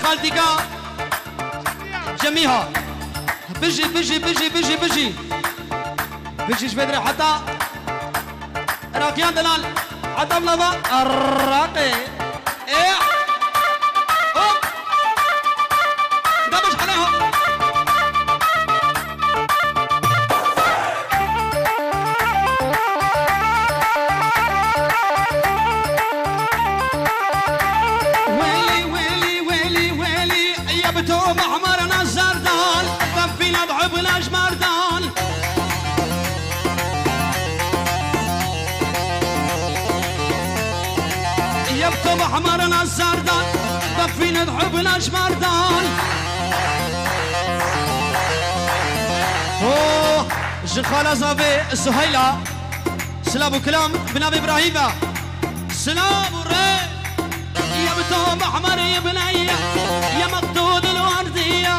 خالتيكا جميعها بجي بجي بجي بجي بجي بجي شبدري حتى راقيان دلال حتى بلابا الراقي ايه اوب دمج عليها محمرنا الزردان طفينا ضعب الأجمردان يبتو محمرنا الزردان طفينا ضعب الأجمردان اوه جخالة زابي سهيلة سلام كلام بنابي إبراهيم سلام الري يبتو محمر يا بني يا مقدود الوردية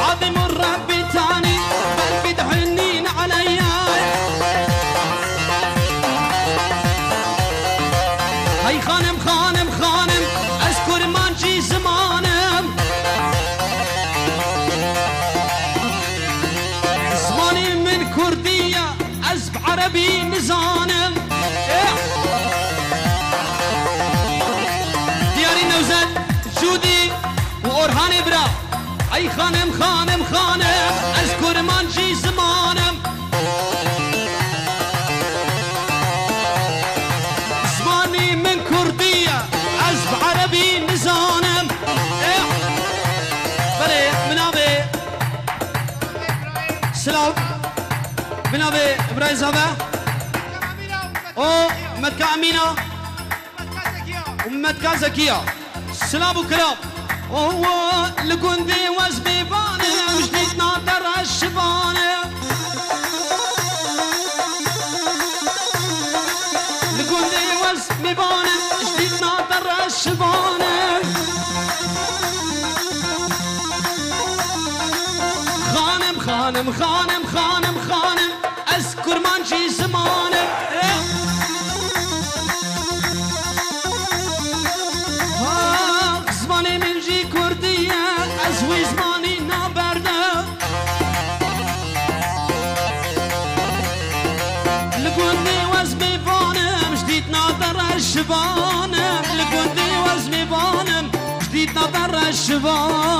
عظيم الرب تاني قلبي تحنين عليا هاي خانم خانم خانم اذكر ما نجي زمانم زماني من كردية أزب عربي نزانم دياري نوزد جودي وأورهاني برا أي خانم خانم خانم أذكر ما نجي زمانم زماني من كردية أزب عربي نزانم بلي منابي سلام بنابي إبراهيم زابا أو متكا أمينة ومتكا زكية سلام وكرام وهو لكندي وزبي باني جديد ناطر الشباني لكندي وزبي باني جديد ناطر الشباني خانم خانم خانم خانم خانم أذكر ما نجي زمانم زماني من جي كردية أزوي زماني نابردة لقوندي وزمي بانم جديد ناطر الشبانم لقوندي وزمي بانم جديد ناطر الشبانم